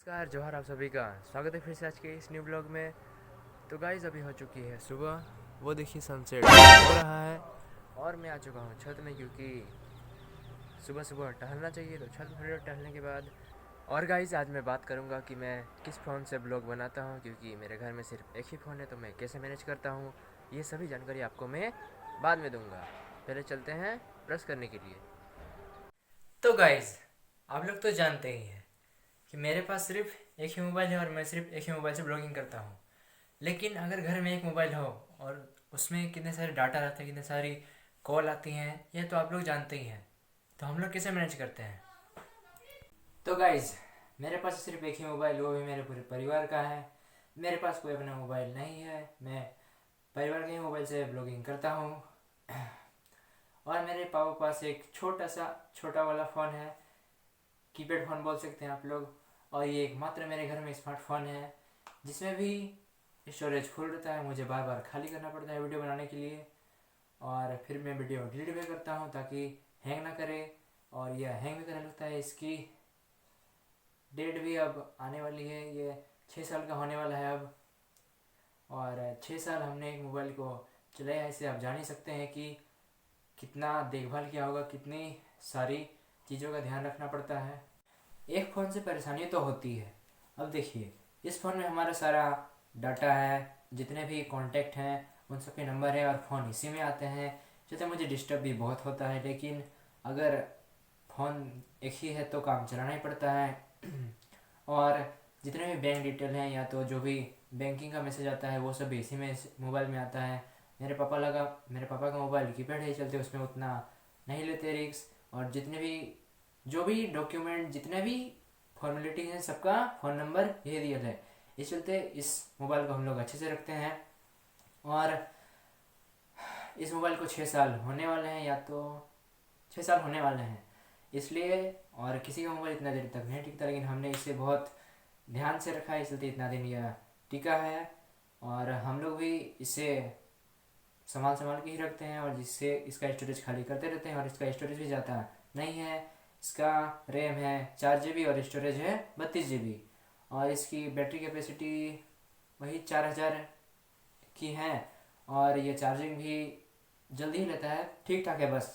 नमस्कार, जोहार आप सभी का स्वागत है फिर से आज के इस न्यू ब्लॉग में। तो गाइस अभी हो चुकी है सुबह, वो देखिए सनसेट हो रहा है और मैं आ चुका हूँ छत में, क्योंकि सुबह सुबह टहलना चाहिए। तो छत पर टहलने के बाद और गाइस आज मैं बात करूँगा कि मैं किस फ़ोन से ब्लॉग बनाता हूँ, क्योंकि मेरे घर में सिर्फ एक ही फ़ोन है। तो मैं कैसे मैनेज करता हूँ, ये सभी जानकारी आपको मैं बाद में दूँगा। पहले चलते हैं ब्रश करने के लिए। तो गाइस आप लोग तो जानते ही हैं कि मेरे पास सिर्फ एक ही मोबाइल है और मैं सिर्फ एक ही मोबाइल से ब्लॉगिंग करता हूँ। लेकिन अगर घर में एक मोबाइल हो और उसमें कितने सारे डाटा रहते हैं, कितने सारी कॉल आती हैं, ये तो आप लोग जानते ही हैं। तो हम लोग कैसे मैनेज करते हैं? तो गाइज मेरे पास सिर्फ एक ही मोबाइल, वो भी मेरे पूरे परिवार का है। मेरे पास कोई अपना मोबाइल नहीं है, मैं परिवार के ही मोबाइल से ब्लॉगिंग करता हूँ। और मेरे पापा पास एक छोटा वाला फ़ोन है, कीपैड फ़ोन बोल सकते हैं आप लोग। और ये एकमात्र मेरे घर में स्मार्टफोन है जिसमें भी स्टोरेज फुल रहता है। मुझे बार बार खाली करना पड़ता है वीडियो बनाने के लिए, और फिर मैं वीडियो डिलीट भी करता हूँ ताकि हैंग ना करे। और यह हैंग भी करने लगता है। इसकी डेट भी अब आने वाली है, ये 6 साल का होने वाला है अब। और 6 साल हमने एक मोबाइल को चलाया है, इससे आप जान ही सकते हैं कि कितना देखभाल किया होगा, कितनी सारी चीज़ों का ध्यान रखना पड़ता है। एक फ़ोन से परेशानी तो होती है। अब देखिए, इस फ़ोन में हमारा सारा डाटा है, जितने भी कॉन्टैक्ट हैं उन सब के नंबर है और फ़ोन इसी में आते हैं, जिससे मुझे डिस्टर्ब भी बहुत होता है। लेकिन अगर फ़ोन एक ही है तो काम चलाना ही पड़ता है। और जितने भी बैंक डिटेल हैं या तो जो भी बैंकिंग का मैसेज आता है वो सब भी इसी में मोबाइल में आता है। मेरे पापा का मोबाइल कीपैड है, चलते उसमें उतना नहीं लेते रिस्क। और जितने भी जो भी डॉक्यूमेंट, जितने भी फॉर्मेलिटी हैं, सबका फ़ोन नंबर यही दिया है। इस चलते इस मोबाइल को हम लोग अच्छे से रखते हैं। और इस मोबाइल को 6 साल होने वाले हैं, या तो 6 साल होने वाले हैं इसलिए। और किसी का मोबाइल इतना देर तक नहीं टिकता, लेकिन हमने इसे बहुत ध्यान से रखा है, इसलिए इतना दिन यह टिका है। और हम लोग भी इसे संभाल संभाल के ही रखते हैं, और जिससे इसका स्टोरेज खाली करते रहते हैं। और इसका स्टोरेज भी ज़्यादा नहीं है, इसका रैम है 4 GB और स्टोरेज है 32 GB। और इसकी बैटरी कैपेसिटी वही 4000 की है। और ये चार्जिंग भी जल्दी ही लेता है, ठीक ठाक है बस।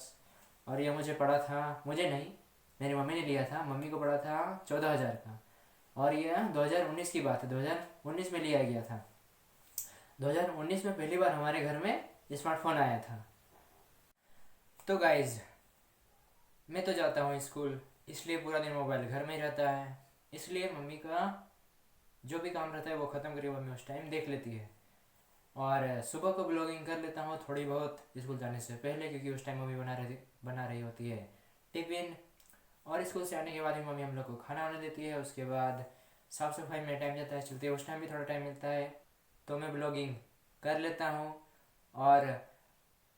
और ये मुझे पड़ा था, मुझे नहीं, मेरी मम्मी ने लिया था, मम्मी को पड़ा था 14,000 का। और ये 2019 की बात है, 2019 में लिया गया था। 2019 में पहली बार हमारे घर में स्मार्टफोन आया था। तो गाइज मैं तो जाता हूँ स्कूल, इसलिए पूरा दिन मोबाइल घर में ही रहता है। इसलिए मम्मी का जो भी काम रहता है वो ख़त्म करके मम्मी उस टाइम देख लेती है। और सुबह को ब्लॉगिंग कर लेता हूँ थोड़ी बहुत स्कूल जाने से पहले, क्योंकि उस टाइम मम्मी बना रही होती है टिफ़िन। और स्कूल से आने के बाद भी मम्मी हम लोग को खाना वाना देती है। उसके बाद साफ़ सफाई में टाइम जाता है, चलते उस टाइम भी थोड़ा टाइम मिलता है तो मैं ब्लॉगिंग कर लेता हूँ। और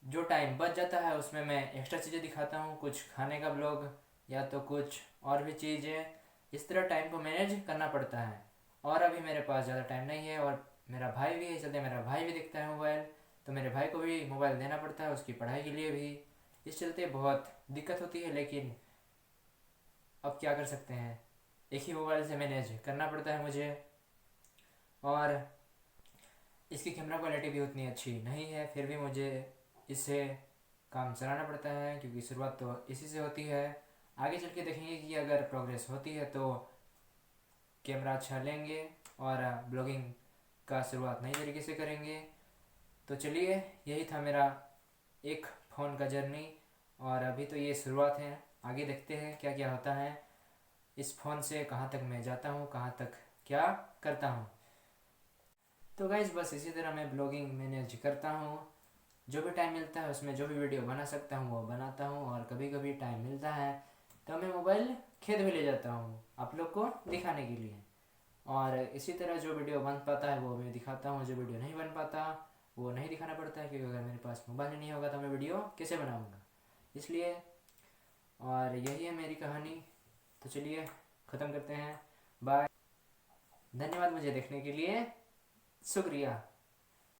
जो टाइम बच जाता है उसमें मैं एक्स्ट्रा चीज़ें दिखाता हूँ, कुछ खाने का ब्लॉग या तो कुछ और भी चीज़ें। इस तरह टाइम को मैनेज करना पड़ता है। और अभी मेरे पास ज़्यादा टाइम नहीं है, और मेरा भाई भी है, चलते मेरा भाई भी देखता है मोबाइल, तो मेरे भाई को भी मोबाइल देना पड़ता है उसकी पढ़ाई के लिए भी। इस चलते बहुत दिक्कत होती है, लेकिन अब क्या कर सकते हैं, एक ही मोबाइल से मैनेज करना पड़ता है मुझे। और इसकी कैमरा क्वालिटी भी उतनी अच्छी नहीं है, फिर भी मुझे इससे काम चलाना पड़ता है, क्योंकि शुरुआत तो इसी से होती है। आगे चल के देखेंगे कि अगर प्रोग्रेस होती है तो कैमरा अच्छा लेंगे और ब्लॉगिंग का शुरुआत नई तरीके से करेंगे। तो चलिए, यही था मेरा एक फ़ोन का जर्नी। और अभी तो ये शुरुआत है, आगे देखते हैं क्या क्या होता है इस फ़ोन से, कहाँ तक मैं जाता हूँ, कहाँ तक क्या करता हूँ। तो गाइज़ बस इसी तरह मैं ब्लॉगिंग मैनेज करता हूँ। जो भी टाइम मिलता है उसमें जो भी वीडियो बना सकता हूँ वो बनाता हूँ। और कभी कभी टाइम मिलता है तो मैं मोबाइल खेत भी ले जाता हूँ आप लोग को दिखाने के लिए। और इसी तरह जो वीडियो बन पाता है वो मैं दिखाता हूँ, जो वीडियो नहीं बन पाता वो नहीं दिखाना पड़ता है, क्योंकि अगर मेरे पास मोबाइल नहीं होगा तो मैं वीडियो कैसे बनाऊँगा, इसलिए। और यही है मेरी कहानी। तो चलिए ख़त्म करते हैं, बाय। धन्यवाद मुझे देखने के लिए, शुक्रिया।